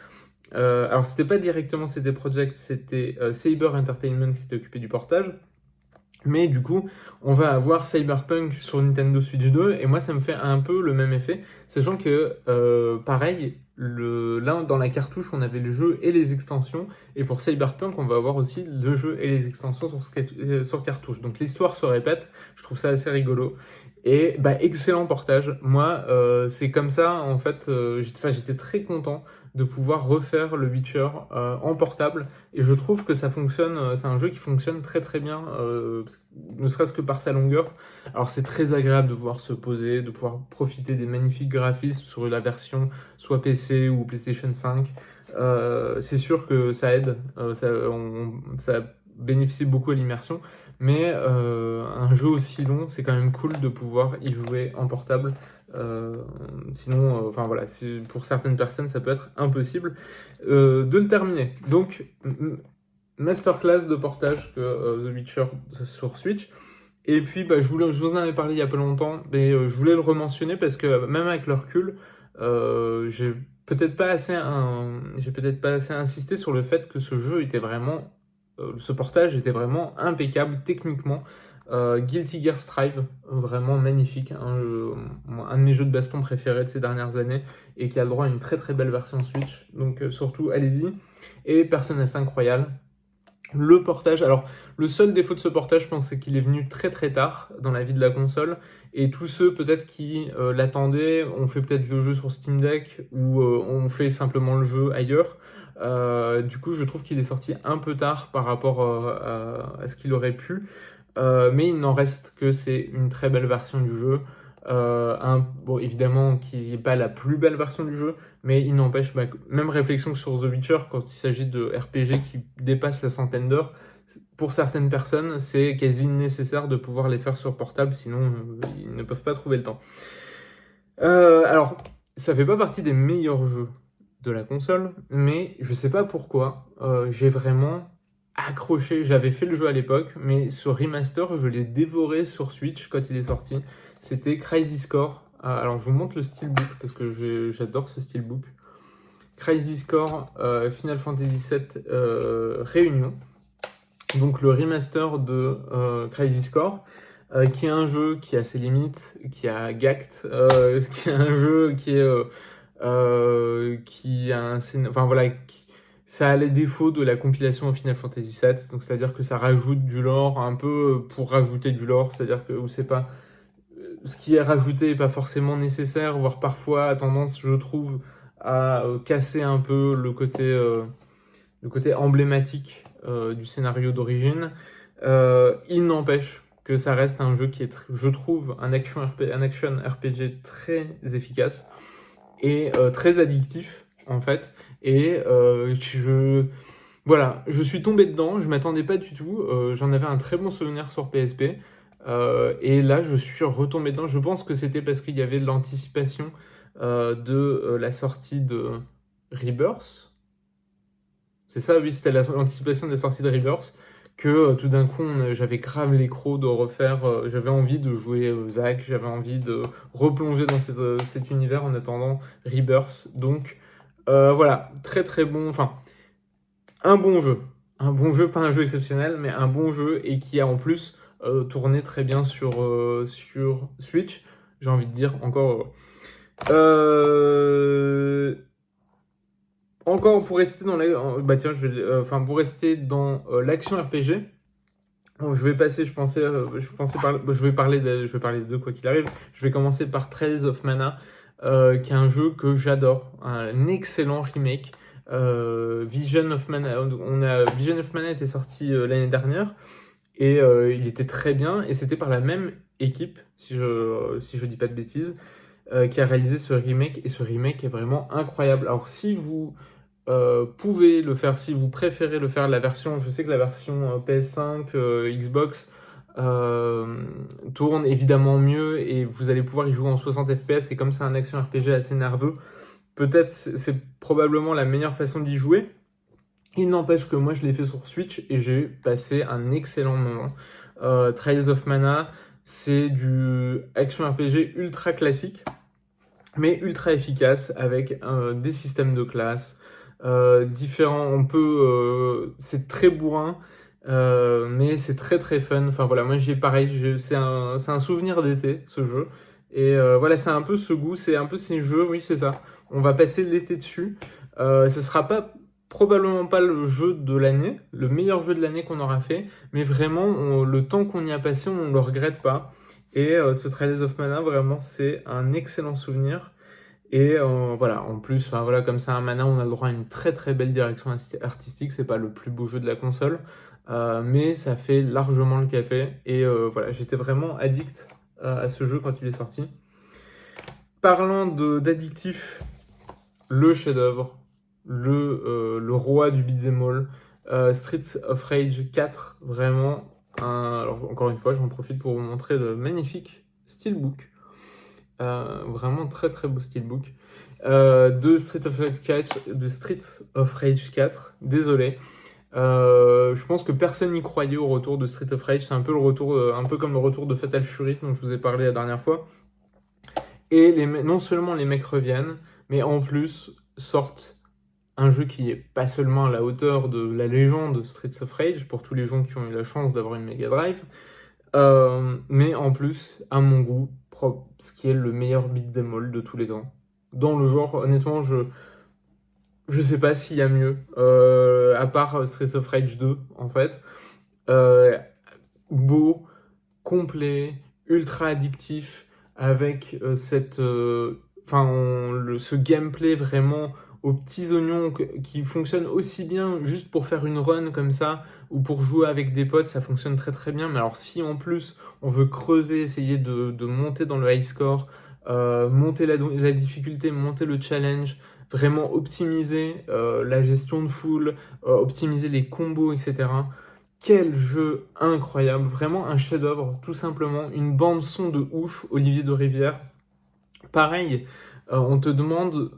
Alors, c'était pas directement CD Projekt, c'était Saber Entertainment qui s'était occupé du portage. Mais du coup, on va avoir Cyberpunk sur Nintendo Switch 2, et moi, ça me fait un peu le même effet, sachant que, pareil, là, dans la cartouche, on avait le jeu et les extensions, et pour Cyberpunk, on va avoir aussi le jeu et les extensions sur cartouche. Donc l'histoire se répète, je trouve ça assez rigolo. Et excellent portage. Moi, c'est comme ça, en fait, j'étais très content de pouvoir refaire le Witcher en portable, et je trouve que ça fonctionne, c'est un jeu qui fonctionne très très bien, ne serait-ce que par sa longueur. Alors c'est très agréable de pouvoir se poser, de pouvoir profiter des magnifiques graphismes sur la version soit PC ou PlayStation 5. C'est sûr que ça aide, ça bénéficie beaucoup à l'immersion, mais un jeu aussi long, c'est quand même cool de pouvoir y jouer en portable. Sinon, voilà, pour certaines personnes, ça peut être impossible de le terminer. Donc, masterclass de portage que The Witcher sur Switch. Et puis, je vous en avais parlé il y a pas longtemps, mais je voulais le rementionner parce que même avec le recul, j'ai peut-être pas assez insisté sur le fait que ce jeu était vraiment, ce portage était vraiment impeccable techniquement. Guilty Gear Strive, vraiment magnifique, un de mes jeux de baston préférés de ces dernières années, et qui a le droit à une très très belle version Switch, donc surtout allez-y. Et Persona 5 Royal, le portage, alors le seul défaut de ce portage, je pense, c'est qu'il est venu très très tard dans la vie de la console, et tous ceux peut-être qui l'attendaient, ont fait peut-être le jeu sur Steam Deck, ou ont fait simplement le jeu ailleurs. Du coup, je trouve qu'il est sorti un peu tard par rapport à ce qu'il aurait pu. Mais il n'en reste que c'est une très belle version du jeu. Évidemment, qui n'est pas la plus belle version du jeu, mais il n'empêche, même réflexion que sur The Witcher, quand il s'agit de RPG qui dépassent la centaine d'heures, pour certaines personnes, c'est quasi nécessaire de pouvoir les faire sur portable, sinon ils ne peuvent pas trouver le temps. Alors, ça fait pas partie des meilleurs jeux de la console, mais je sais pas pourquoi, j'ai vraiment accroché. J'avais fait le jeu à l'époque, mais ce remaster, je l'ai dévoré sur Switch quand il est sorti. C'était Crisis Core. Alors, je vous montre le steelbook parce que j'adore ce steelbook. Crisis Core Final Fantasy VII Réunion. Donc, le remaster de Crisis Core. Qui est un jeu qui a ses limites, qui a Gact, qui est un jeu qui a un ça a les défauts de la compilation au Final Fantasy VII, donc c'est-à-dire que ça rajoute du lore un peu pour rajouter du lore, c'est-à-dire que c'est pas ce qui est rajouté est pas forcément nécessaire, voire parfois a tendance, je trouve, à casser un peu le côté emblématique du scénario d'origine. Il n'empêche que ça reste un jeu qui est, je trouve, un action RPG très efficace et très addictif, en fait. Et voilà, je suis tombé dedans, je m'attendais pas du tout. J'en avais un très bon souvenir sur PSP. Et là, je suis retombé dedans. Je pense que c'était parce qu'il y avait de l'anticipation de la sortie de Rebirth. C'est ça, oui, c'était l'anticipation de la sortie de Rebirth. Que tout d'un coup, j'avais grave l'écro de refaire. J'avais envie de jouer Zack, j'avais envie de replonger dans cet univers en attendant Rebirth. Donc voilà, très très bon. Enfin, un bon jeu. Un bon jeu, pas un jeu exceptionnel, mais un bon jeu et qui a en plus tourné très bien sur Switch. J'ai envie de dire encore. Encore pour rester dans bah tiens, enfin pour rester dans l'action RPG. Bon, je vais passer, je vais parler de deux quoi qu'il arrive. Je vais commencer par Trails of Mana, qui est un jeu que j'adore, un excellent remake. Vision of Mana, Vision of Mana était sorti l'année dernière et il était très bien et c'était par la même équipe, si je dis pas de bêtises, qui a réalisé ce remake et ce remake est vraiment incroyable. Alors si vous pouvez le faire, si vous préférez le faire, la version, je sais que la version PS5, Xbox tourne évidemment mieux et vous allez pouvoir y jouer en 60 FPS et comme c'est un action RPG assez nerveux, peut-être c'est probablement la meilleure façon d'y jouer. Il n'empêche que moi je l'ai fait sur Switch et j'ai passé un excellent moment. Trails of Mana, c'est du action RPG ultra classique, mais ultra efficace avec des systèmes de classe différents. C'est très bourrin, mais c'est très très fun. Enfin voilà, moi j'ai pareil, c'est un souvenir d'été ce jeu. Et voilà, c'est un peu ce goût, c'est un peu ces jeux, oui c'est ça. On va passer l'été dessus. Ce sera probablement pas le jeu de l'année, le meilleur jeu de l'année qu'on aura fait, mais vraiment le temps qu'on y a passé, on ne le regrette pas. Et ce Trails of Mana, vraiment, c'est un excellent souvenir. Et voilà, en plus, enfin, voilà, comme ça, un Mana, on a le droit à une très très belle direction artistique. C'est pas le plus beau jeu de la console, mais ça fait largement le café. Et voilà, j'étais vraiment addict à ce jeu quand il est sorti. Parlant d'addictif, le chef-d'œuvre, le roi du beat'em all, Streets of Rage 4, vraiment. Alors encore une fois, j'en profite pour vous montrer le magnifique steelbook. Vraiment très très beau steelbook de Street of Rage 4. Désolé. Je pense que personne n'y croyait au retour de Street of Rage. C'est un peu le retour, un peu comme le retour de Fatal Fury dont je vous ai parlé la dernière fois. Et non seulement les mecs reviennent, mais en plus sortent un jeu qui est pas seulement à la hauteur de la légende Streets of Rage pour tous les gens qui ont eu la chance d'avoir une Mega Drive, mais en plus, à mon goût, ce qui est le meilleur beat'em all de tous les temps. Dans le genre, honnêtement, je sais pas s'il y a mieux, à part Streets of Rage 2, en fait. Beau, complet, ultra addictif, avec ce gameplay vraiment aux petits oignons qui fonctionne aussi bien juste pour faire une run comme ça ou pour jouer avec des potes, ça fonctionne très très bien. Mais alors si en plus on veut creuser, essayer de monter dans le high score, monter la difficulté, monter le challenge, vraiment optimiser la gestion de foule, optimiser les combos, etc. Quel jeu incroyable, vraiment un chef-d'œuvre, tout simplement, une bande son de ouf, Olivier de Rivière. Pareil, on te demande,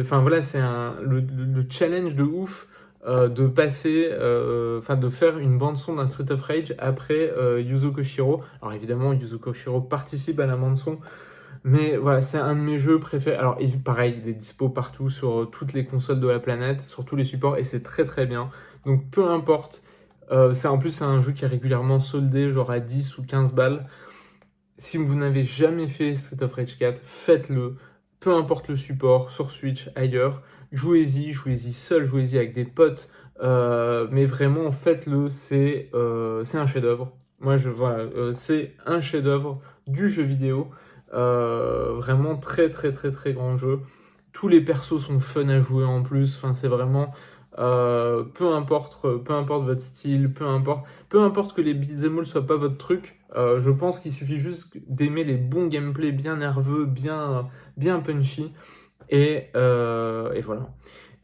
enfin voilà, c'est le challenge de ouf de passer, de faire une bande son d'un Street of Rage après Yuzo Koshiro. Alors évidemment, Yuzo Koshiro participe à la bande son, mais voilà, c'est un de mes jeux préférés. Alors pareil, il est dispo partout sur toutes les consoles de la planète, sur tous les supports, et c'est très très bien. Donc peu importe. En plus, c'est un jeu qui est régulièrement soldé, genre à 10 ou 15 balles. Si vous n'avez jamais fait Street of Rage 4, faites-le. Peu importe le support, sur Switch, ailleurs. Jouez-y seul, jouez-y avec des potes. Mais vraiment, faites-le. C'est un chef-d'œuvre. Voilà, c'est un chef-d'œuvre du jeu vidéo. Vraiment très très très très grand jeu. Tous les persos sont fun à jouer en plus. Enfin, c'est vraiment peu importe votre style, peu importe que les beat'em all soient pas votre truc, je pense qu'il suffit juste d'aimer les bons gameplays bien nerveux, bien punchy, et voilà.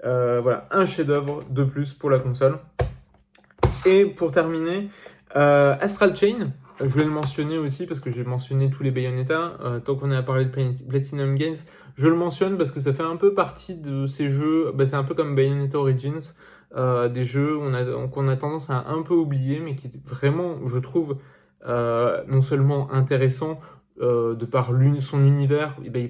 Voilà, un chef-d'œuvre de plus pour la console. Et pour terminer, Astral Chain, je voulais le mentionner aussi parce que j'ai mentionné tous les Bayonetta. Tant qu'on est à parler de Platinum Games, je le mentionne parce que ça fait un peu partie de ces jeux. Bah, c'est un peu comme Bayonetta Origins, des jeux qu'on a tendance à un peu oublier, mais qui est vraiment, je trouve, non seulement intéressant de par son univers. Et ben,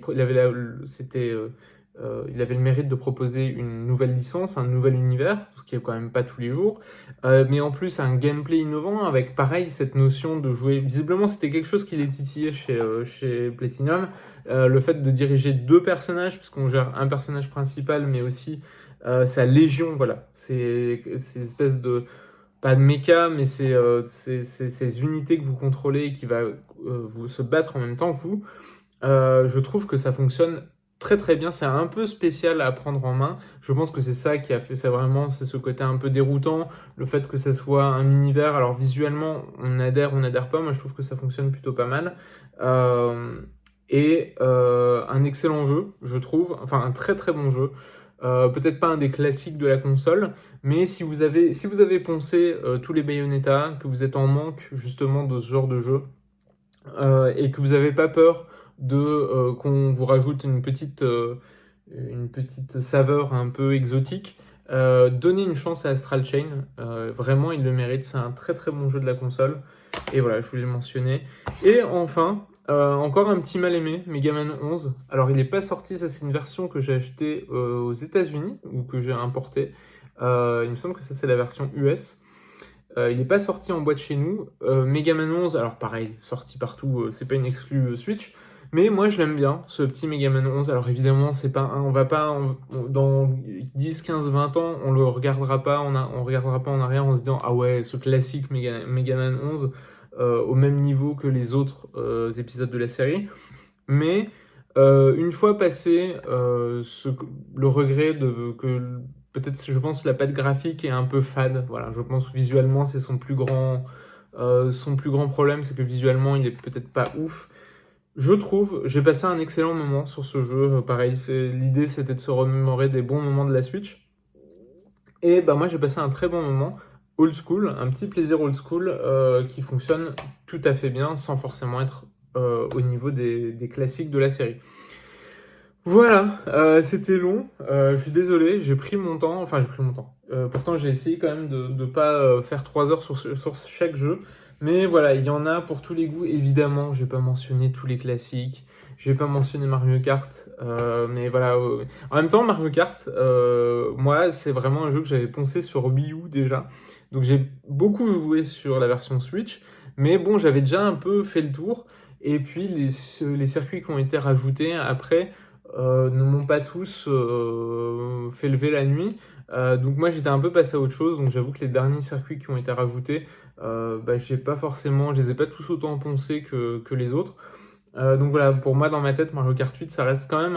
il avait le mérite de proposer une nouvelle licence, un nouvel univers, ce qui est quand même pas tous les jours. Mais en plus un gameplay innovant avec pareil cette notion de jouer. Visiblement c'était quelque chose qui les titillait chez Platinum, le fait de diriger deux personnages puisqu'on gère un personnage principal mais aussi sa légion, voilà, c'est espèce de pas de méca mais c'est ces unités que vous contrôlez et qui va vous se battre en même temps que vous. Je trouve que ça fonctionne très très bien. C'est un peu spécial à prendre en main. Je pense que c'est ça qui a fait ça vraiment. C'est ce côté un peu déroutant, le fait que ça soit un univers. Alors visuellement, on adhère pas. Moi, je trouve que ça fonctionne plutôt pas mal. Un excellent jeu, je trouve. Enfin, un très très bon jeu. Peut-être pas un des classiques de la console, mais si vous avez poncé tous les Bayonetta, que vous êtes en manque justement de ce genre de jeu, et que vous n'avez pas peur qu'on vous rajoute une petite saveur un peu exotique, donnez une chance à Astral Chain. Vraiment, il le mérite. C'est un très très bon jeu de la console. Et voilà, je voulais le mentionner. Et enfin, encore un petit mal aimé, Mega Man 11. Alors, il n'est pas sorti, ça c'est une version que j'ai achetée aux États-Unis ou que j'ai importée. Il me semble que ça c'est la version US. Il n'est pas sorti en boîte chez nous. Mega Man 11, alors pareil, sorti partout, c'est pas une exclue Switch. Mais moi je l'aime bien, ce petit Mega Man 11. Alors évidemment, c'est pas on va pas dans 10, 15, 20 ans, on le regardera pas, on regardera pas en arrière en se disant ah ouais, ce classique Mega Man 11 au même niveau que les autres épisodes de la série. Mais une fois passé le regret que peut-être, je pense, la patte graphique est un peu fade. Voilà, je pense que visuellement, c'est son plus grand problème, c'est que visuellement, il est peut-être pas ouf. Je trouve, j'ai passé un excellent moment sur ce jeu. Pareil, l'idée, c'était de se remémorer des bons moments de la Switch. Et bah moi, j'ai passé un très bon moment old school, un petit plaisir old school qui fonctionne tout à fait bien, sans forcément être au niveau des classiques de la série. Voilà, c'était long. Je suis désolé, j'ai pris mon temps. Enfin, j'ai pris mon temps. Pourtant, j'ai essayé quand même de pas faire 3 heures sur chaque jeu. Mais voilà, il y en a pour tous les goûts. Évidemment, j'ai pas mentionné tous les classiques. J'ai pas mentionné Mario Kart. Mais voilà. En même temps, Mario Kart, moi, c'est vraiment un jeu que j'avais poncé sur Wii U déjà. Donc, j'ai beaucoup joué sur la version Switch. Mais bon, j'avais déjà un peu fait le tour. Et puis, les circuits qui ont été rajoutés après ne m'ont pas tous fait lever la nuit. Donc moi j'étais un peu passé à autre chose, donc j'avoue que les derniers circuits qui ont été rajoutés, je les ai pas tous autant poncés que les autres. Donc voilà, pour moi dans ma tête, Mario Kart 8, ça reste quand même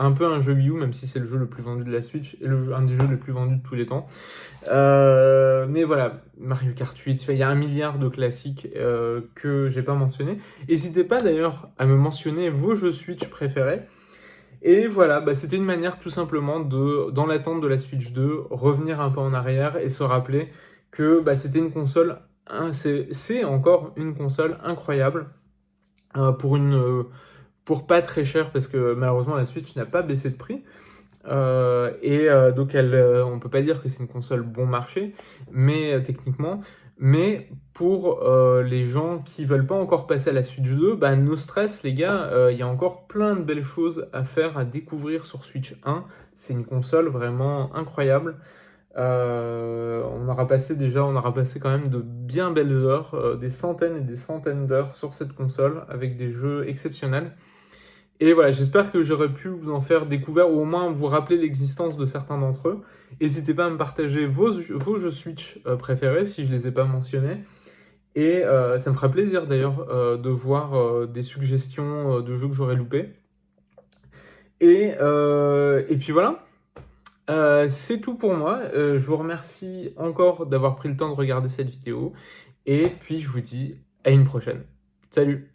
un peu un jeu Wii U, même si c'est le jeu le plus vendu de la Switch et un des jeux les plus vendus de tous les temps. Mais voilà, Mario Kart 8, il y a un milliard de classiques que j'ai pas mentionné. N'hésitez pas d'ailleurs à me mentionner vos jeux Switch préférés. Et voilà, c'était une manière tout simplement dans l'attente de la Switch 2, revenir un peu en arrière et se rappeler que c'était une console, c'est encore une console incroyable pour pas très cher parce que malheureusement la Switch n'a pas baissé de prix. Donc on peut pas dire que c'est une console bon marché, mais techniquement, mais pour les gens qui veulent pas encore passer à la Switch 2, no stress les gars, il y a encore plein de belles choses à faire, à découvrir sur Switch 1. C'est une console vraiment incroyable. On aura passé quand même de bien belles heures, des centaines et des centaines d'heures sur cette console avec des jeux exceptionnels. Et voilà, j'espère que j'aurais pu vous en faire découvrir ou au moins vous rappeler l'existence de certains d'entre eux. N'hésitez pas à me partager vos jeux Switch préférés si je les ai pas mentionnés. Et ça me fera plaisir d'ailleurs de voir des suggestions de jeux que j'aurais loupés. Et puis voilà. C'est tout pour moi. Je vous remercie encore d'avoir pris le temps de regarder cette vidéo. Et puis je vous dis à une prochaine. Salut!